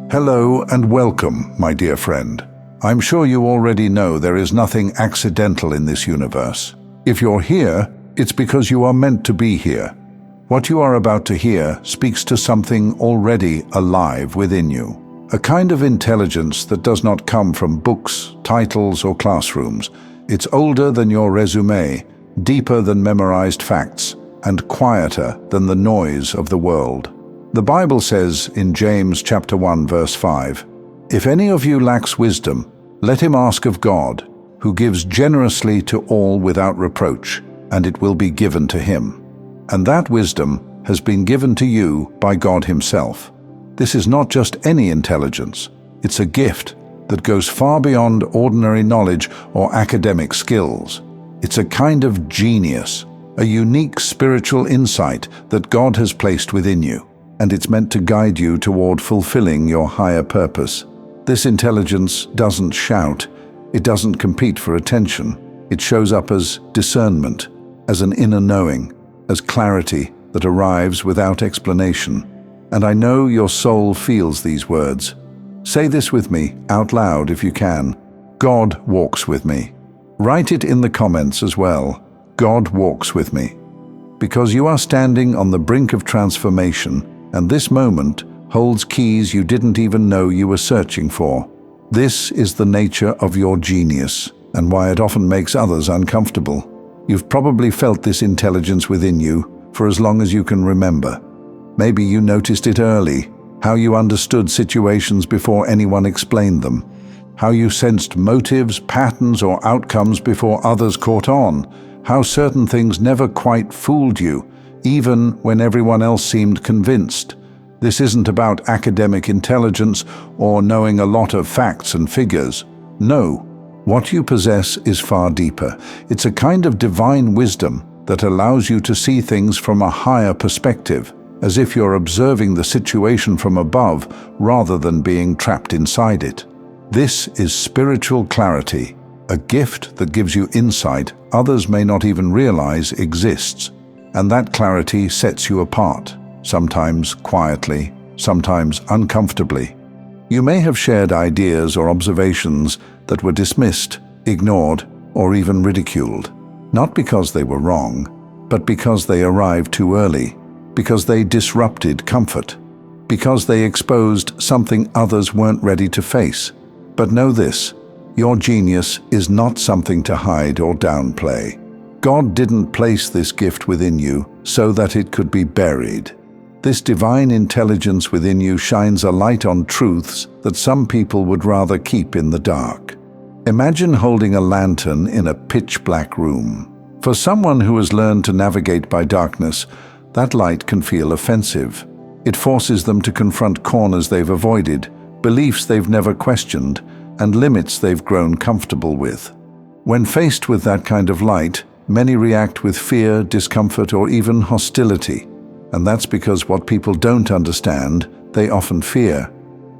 Hello and welcome, my dear friend. I'm sure you already know there is nothing accidental in this universe. If you're here, it's because you are meant to be here. What you are about to hear speaks to something already alive within you. A kind of intelligence that does not come from books, titles, or classrooms. It's older than your resume, deeper than memorized facts, and quieter than the noise of the world. The Bible says in James chapter 1 verse 5, "If any of you lacks wisdom, let him ask of God, who gives generously to all without reproach, and it will be given to him." And that wisdom has been given to you by God himself. This is not just any intelligence. It's a gift that goes far beyond ordinary knowledge or academic skills. It's a kind of genius, a unique spiritual insight that God has placed within you, and it's meant to guide you toward fulfilling your higher purpose. This intelligence doesn't shout, it doesn't compete for attention. It shows up as discernment, as an inner knowing, as clarity that arrives without explanation. And I know your soul feels these words. Say this with me, out loud if you can. God walks with me. Write it in the comments as well. God walks with me. Because you are standing on the brink of transformation, and this moment holds keys you didn't even know you were searching for. This is the nature of your genius, and why it often makes others uncomfortable. You've probably felt this intelligence within you for as long as you can remember. Maybe you noticed it early, how you understood situations before anyone explained them, how you sensed motives, patterns, or outcomes before others caught on, how certain things never quite fooled you, even when everyone else seemed convinced. This isn't about academic intelligence or knowing a lot of facts and figures. No, what you possess is far deeper. It's a kind of divine wisdom that allows you to see things from a higher perspective, as if you're observing the situation from above rather than being trapped inside it. This is spiritual clarity, a gift that gives you insight others may not even realize exists. And that clarity sets you apart, sometimes quietly, sometimes uncomfortably. You may have shared ideas or observations that were dismissed, ignored, or even ridiculed, not because they were wrong, but because they arrived too early, because they disrupted comfort, because they exposed something others weren't ready to face. But know this, your genius is not something to hide or downplay. God didn't place this gift within you so that it could be buried. This divine intelligence within you shines a light on truths that some people would rather keep in the dark. Imagine holding a lantern in a pitch-black room. For someone who has learned to navigate by darkness, that light can feel offensive. It forces them to confront corners they've avoided, beliefs they've never questioned, and limits they've grown comfortable with. When faced with that kind of light, many react with fear, discomfort, or even hostility. And that's because what people don't understand, they often fear.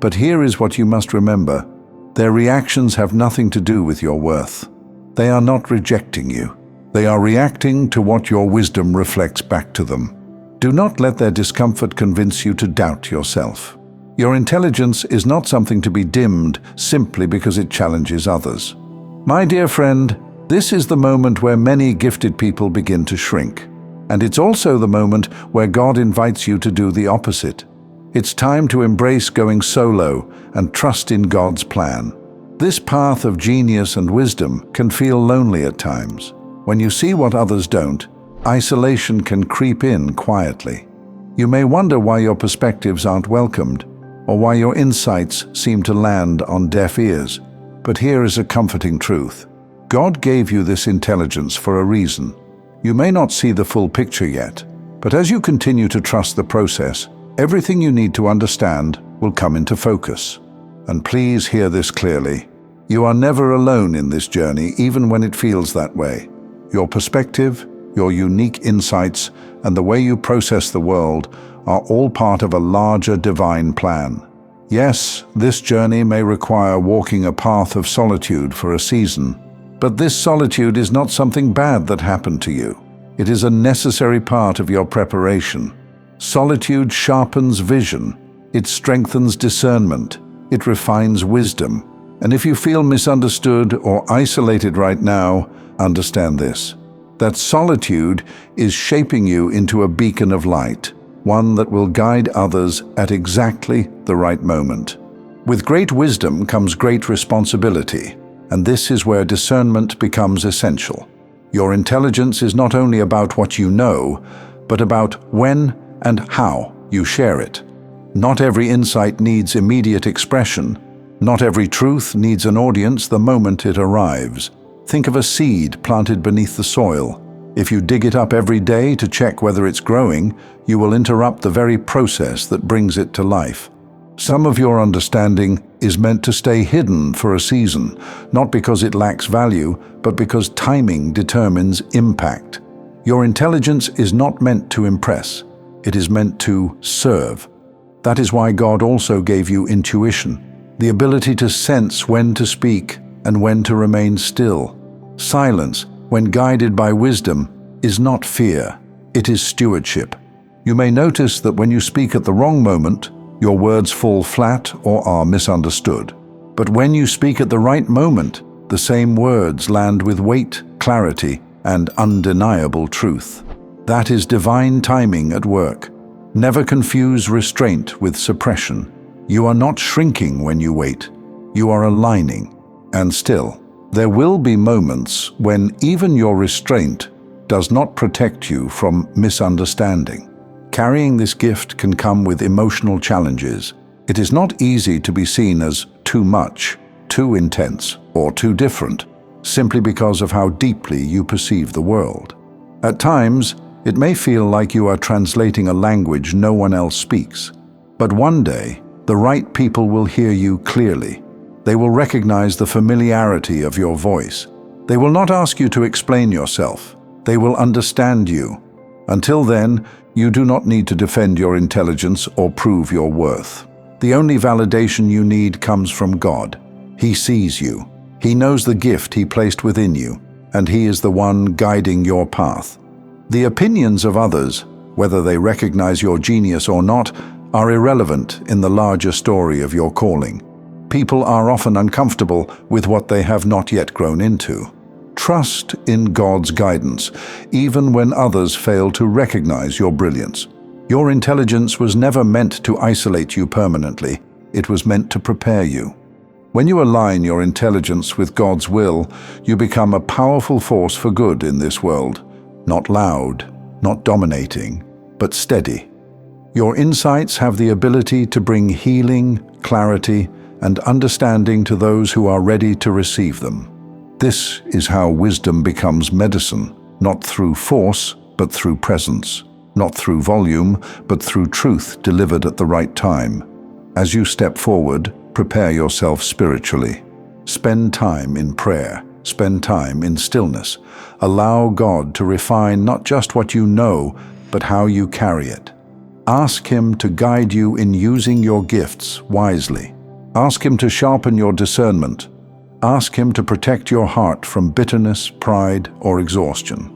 But here is what you must remember. Their reactions have nothing to do with your worth. They are not rejecting you. They are reacting to what your wisdom reflects back to them. Do not let their discomfort convince you to doubt yourself. Your intelligence is not something to be dimmed simply because it challenges others. My dear friend, this is the moment where many gifted people begin to shrink. And it's also the moment where God invites you to do the opposite. It's time to embrace going solo and trust in God's plan. This path of genius and wisdom can feel lonely at times. When you see what others don't, isolation can creep in quietly. You may wonder why your perspectives aren't welcomed, or why your insights seem to land on deaf ears. But here is a comforting truth. God gave you this intelligence for a reason. You may not see the full picture yet, but as you continue to trust the process, everything you need to understand will come into focus. And please hear this clearly. You are never alone in this journey, even when it feels that way. Your perspective, your unique insights, and the way you process the world are all part of a larger divine plan. Yes, this journey may require walking a path of solitude for a season, but this solitude is not something bad that happened to you. It is a necessary part of your preparation. Solitude sharpens vision. It strengthens discernment. It refines wisdom. And if you feel misunderstood or isolated right now, understand this: that solitude is shaping you into a beacon of light, one that will guide others at exactly the right moment. With great wisdom comes great responsibility, and this is where discernment becomes essential. Your intelligence is not only about what you know, but about when and how you share it. Not every insight needs immediate expression. Not every truth needs an audience the moment it arrives. Think of a seed planted beneath the soil. If you dig it up every day to check whether it's growing, you will interrupt the very process that brings it to life. Some of your understanding is meant to stay hidden for a season, not because it lacks value, but because timing determines impact. Your intelligence is not meant to impress. It is meant to serve. That is why God also gave you intuition, the ability to sense when to speak and when to remain still. Silence, when guided by wisdom, is not fear, it is stewardship. You may notice that when you speak at the wrong moment, your words fall flat or are misunderstood. But when you speak at the right moment, the same words land with weight, clarity, and undeniable truth. That is divine timing at work. Never confuse restraint with suppression. You are not shrinking when you wait. You are aligning. And still, there will be moments when even your restraint does not protect you from misunderstanding. Carrying this gift can come with emotional challenges. It is not easy to be seen as too much, too intense, or too different, simply because of how deeply you perceive the world. At times, it may feel like you are translating a language no one else speaks. But one day, the right people will hear you clearly. They will recognize the familiarity of your voice. They will not ask you to explain yourself. They will understand you. Until then, you do not need to defend your intelligence or prove your worth. The only validation you need comes from God. He sees you. He knows the gift He placed within you, and He is the one guiding your path. The opinions of others, whether they recognize your genius or not, are irrelevant in the larger story of your calling. People are often uncomfortable with what they have not yet grown into. Trust in God's guidance, even when others fail to recognize your brilliance. Your intelligence was never meant to isolate you permanently. It was meant to prepare you. When you align your intelligence with God's will, you become a powerful force for good in this world. Not loud, not dominating, but steady. Your insights have the ability to bring healing, clarity, and understanding to those who are ready to receive them. This is how wisdom becomes medicine, not through force, but through presence, not through volume, but through truth delivered at the right time. As you step forward, prepare yourself spiritually. Spend time in prayer. Spend time in stillness. Allow God to refine not just what you know, but how you carry it. Ask Him to guide you in using your gifts wisely. Ask Him to sharpen your discernment. Ask Him to protect your heart from bitterness, pride, or exhaustion.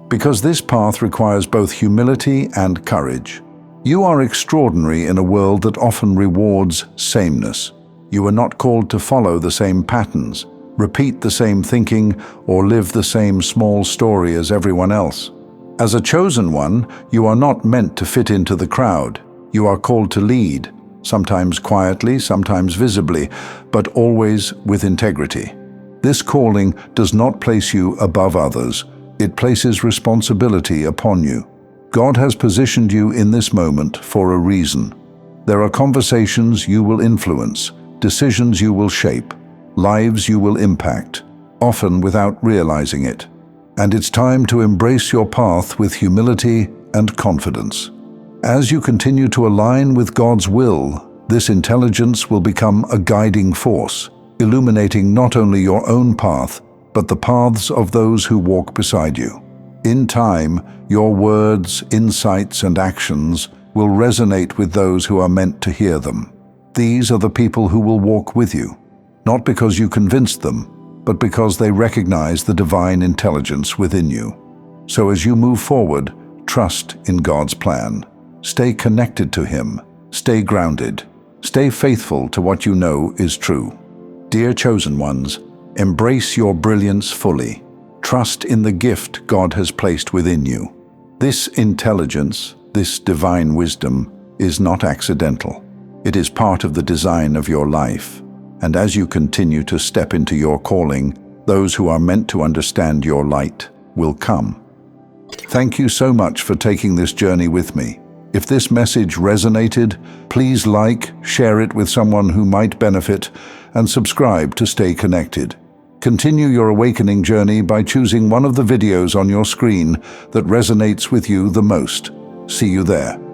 Because this path requires both humility and courage. You are extraordinary in a world that often rewards sameness. You are not called to follow the same patterns, repeat the same thinking, or live the same small story as everyone else. As a chosen one, you are not meant to fit into the crowd. You are called to lead, sometimes quietly, sometimes visibly, but always with integrity. This calling does not place you above others. It places responsibility upon you. God has positioned you in this moment for a reason. There are conversations you will influence, decisions you will shape, lives you will impact, often without realizing it. And it's time to embrace your path with humility and confidence. As you continue to align with God's will, this intelligence will become a guiding force, illuminating not only your own path, but the paths of those who walk beside you. In time, your words, insights, and actions will resonate with those who are meant to hear them. These are the people who will walk with you, not because you convinced them, but because they recognize the divine intelligence within you. So as you move forward, trust in God's plan. Stay connected to Him, stay grounded, Stay faithful to what you know is true. Dear chosen ones, embrace your brilliance fully. Trust in the gift God has placed within you. This intelligence, this divine wisdom, is not accidental. It is part of the design of your life. And as you continue to step into your calling, those who are meant to understand your light will come. Thank you so much for taking this journey with me. If this message resonated, please like, share it with someone who might benefit, and subscribe to stay connected. Continue your awakening journey by choosing one of the videos on your screen that resonates with you the most. See you there.